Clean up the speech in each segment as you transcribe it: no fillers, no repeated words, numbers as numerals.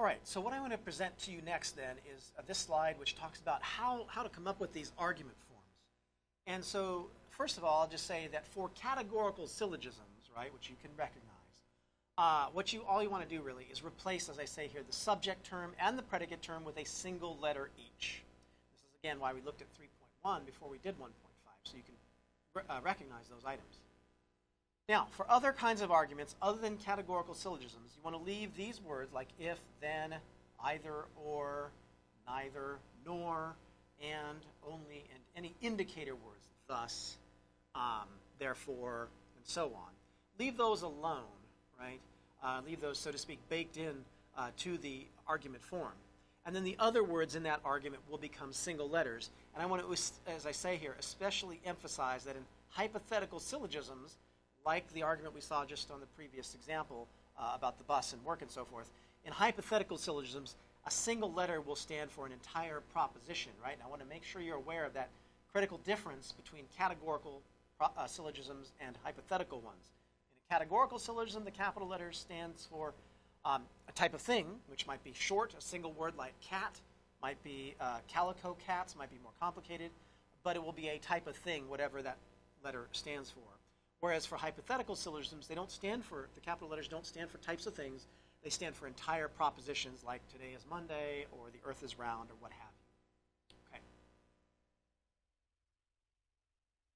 All right, so what I want to present to you next then is this slide which talks about how to come up with these argument forms. And so, first of all, I'll just say that for categorical syllogisms, right, which you can recognize, all you want to do really is replace, as I say here, the subject term and the predicate term with a single letter each. This is, again, why we looked at 3.1 before we did 1.5, so you can recognize those items. Now, for other kinds of arguments other than categorical syllogisms, you want to leave these words like if, then, either, or, neither, nor, and, only, and any indicator words, thus, therefore, and so on. Leave those alone, right? Leave those, so to speak, baked in to the argument form. And then the other words in that argument will become single letters. And I want to, as I say here, especially emphasize that in hypothetical syllogisms, like the argument we saw just on the previous example about the bus and work and so forth, in hypothetical syllogisms, a single letter will stand for an entire proposition, right? And I want to make sure you're aware of that critical difference between categorical syllogisms and hypothetical ones. In a categorical syllogism, the capital letter stands for a type of thing, which might be short, a single word like cat, might be calico cats, might be more complicated, but it will be a type of thing, whatever that letter stands for. Whereas for hypothetical syllogisms, the capital letters don't stand for types of things, they stand for entire propositions like today is Monday, or the earth is round, or what have you. Okay.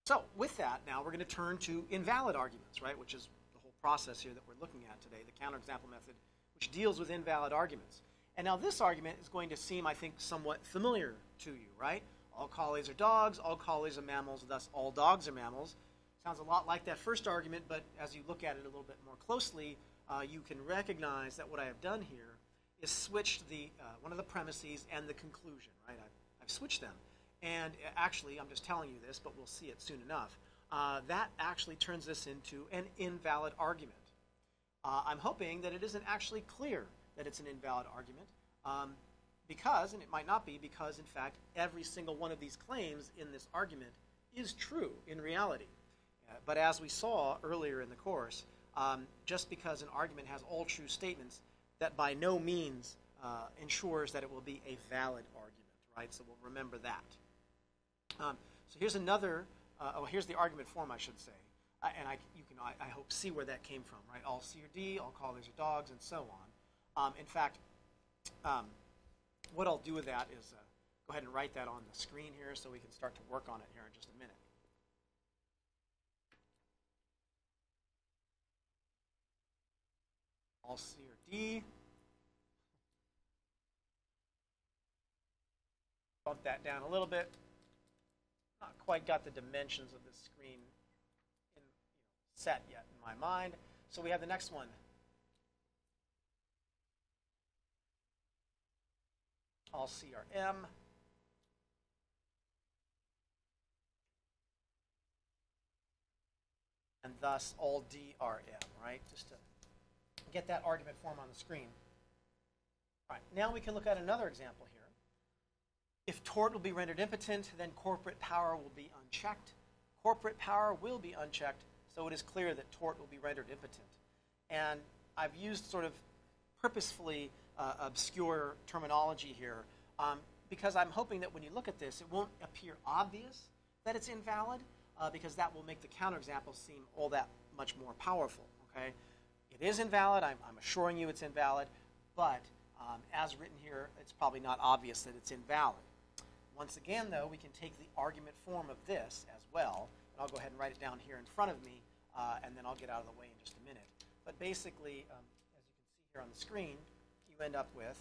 So with that, now we're going to turn to invalid arguments, right, which is the whole process here that we're looking at today, the counterexample method, which deals with invalid arguments. And now this argument is going to seem, I think, somewhat familiar to you, right? All collies are dogs, all collies are mammals, thus all dogs are mammals. Sounds a lot like that first argument, but as you look at it a little bit more closely, you can recognize that what I have done here is switched one of the premises and the conclusion, right? I've switched them. And actually, I'm just telling you this, but we'll see it soon enough. That actually turns this into an invalid argument. I'm hoping that it isn't actually clear that it's an invalid argument because, and it might not be, because in fact every single one of these claims in this argument is true in reality. But as we saw earlier in the course, just because an argument has all true statements, that by no means ensures that it will be a valid argument, right? So we'll remember that. So here's here's the argument form, I should say. And you can, I hope, see where that came from, right? All C or D, all collies are dogs, and so on. In fact, what I'll do with that is go ahead and write that on the screen here so we can start to work on it here in just a minute. All C or D. Bump that down a little bit. Not quite got the dimensions of this screen set yet in my mind. So we have the next one. All C are M. And thus all D are M, right? Just to get that argument form on the screen. All right, now we can look at another example here. If tort will be rendered impotent, then corporate power will be unchecked. Corporate power will be unchecked, so it is clear that tort will be rendered impotent. And I've used sort of purposefully obscure terminology here because I'm hoping that when you look at this, it won't appear obvious that it's invalid because that will make the counterexample seem all that much more powerful, okay? It is invalid, I'm assuring you it's invalid, but as written here, it's probably not obvious that it's invalid. Once again, though, we can take the argument form of this as well, and I'll go ahead and write it down here in front of me, and then I'll get out of the way in just a minute. But basically, as you can see here on the screen, you end up with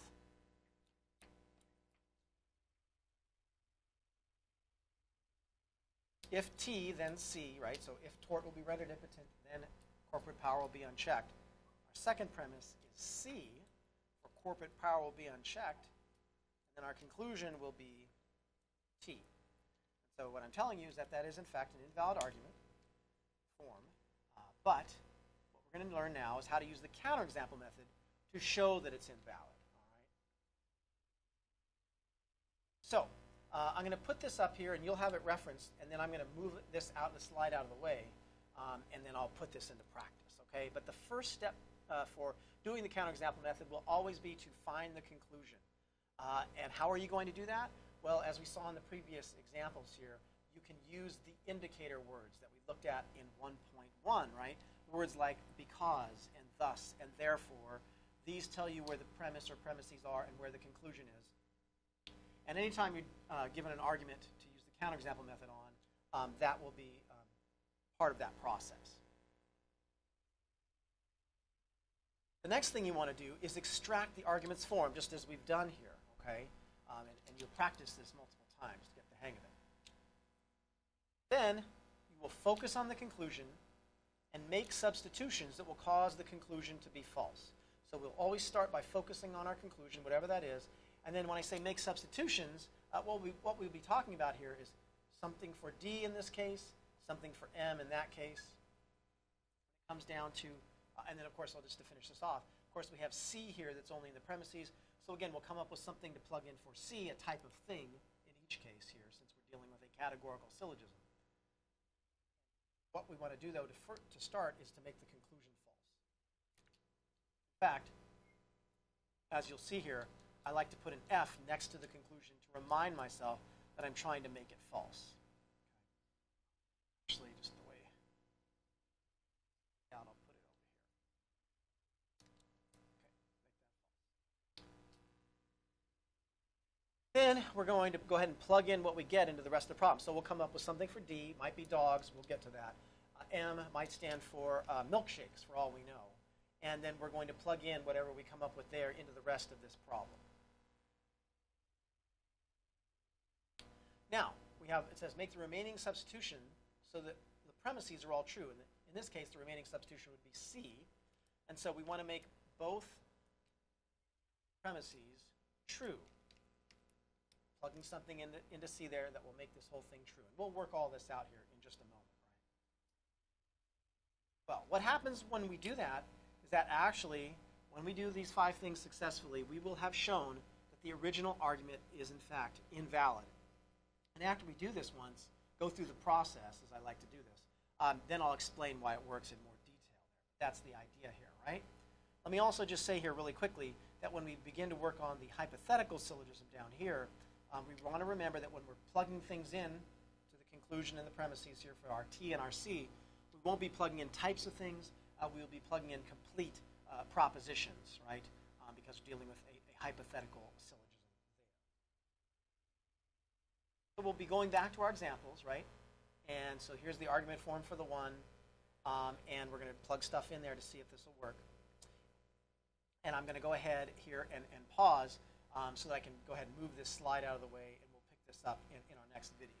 if T, then C, right? So if tort will be rendered impotent, then corporate power will be unchecked. Our second premise is C, for corporate power will be unchecked, and then our conclusion will be T. So what I'm telling you is that that is in fact an invalid argument form, but what we're going to learn now is how to use the counterexample method to show that it's invalid. All right. So I'm going to put this up here, and you'll have it referenced, and then I'm going to move this out, the slide out of the way, and then I'll put this into practice. Okay. But the first step for doing the counterexample method will always be to find the conclusion. And how are you going to do that? Well, as we saw in the previous examples here, you can use the indicator words that we looked at in 1.1, right? Words like because and thus and therefore. These tell you where the premise or premises are and where the conclusion is. And anytime you're given an argument to use the counterexample method on, that will be part of that process. The next thing you want to do is extract the argument's form, just as we've done here, okay? And you'll practice this multiple times to get the hang of it. Then you will focus on the conclusion and make substitutions that will cause the conclusion to be false. So we'll always start by focusing on our conclusion, whatever that is. And then when I say make substitutions, what we'll be talking about here is something for D in this case, something for M in that case. It comes down to, and then of course, just to finish this off, of course we have C here that's only in the premises. So again, we'll come up with something to plug in for C, a type of thing in each case here, since we're dealing with a categorical syllogism. What we want to do, though, to start is to make the conclusion false. In fact, as you'll see here, I like to put an F next to the conclusion to remind myself that I'm trying to make it false. Actually, just the way out, I'll put it over here. Okay, make that false. Then we're going to go ahead and plug in what we get into the rest of the problem. So we'll come up with something for D, might be dogs, we'll get to that. M might stand for milkshakes, for all we know. And then we're going to plug in whatever we come up with there into the rest of this problem. Now, it says make the remaining substitution so that the premises are all true. And in this case, the remaining substitution would be C. And so we want to make both premises true. Plugging something into C there that will make this whole thing true. And we'll work all this out here in just a moment, right? Well, what happens when we do that is that actually, when we do these 5 things successfully, we will have shown that the original argument is in fact invalid. And after we do this once, go through the process, as I like to do this, then I'll explain why it works in more detail. That's the idea here, right? Let me also just say here really quickly that when we begin to work on the hypothetical syllogism down here, we want to remember that when we're plugging things in to the conclusion and the premises here for our T and our C, we won't be plugging in types of things. We will be plugging in complete propositions, right? Because we're dealing with a hypothetical syllogism. So we'll be going back to our examples, right? And so here's the argument form for the one, and we're going to plug stuff in there to see if this will work. And I'm going to go ahead here and pause so that I can go ahead and move this slide out of the way, and we'll pick this up in our next video.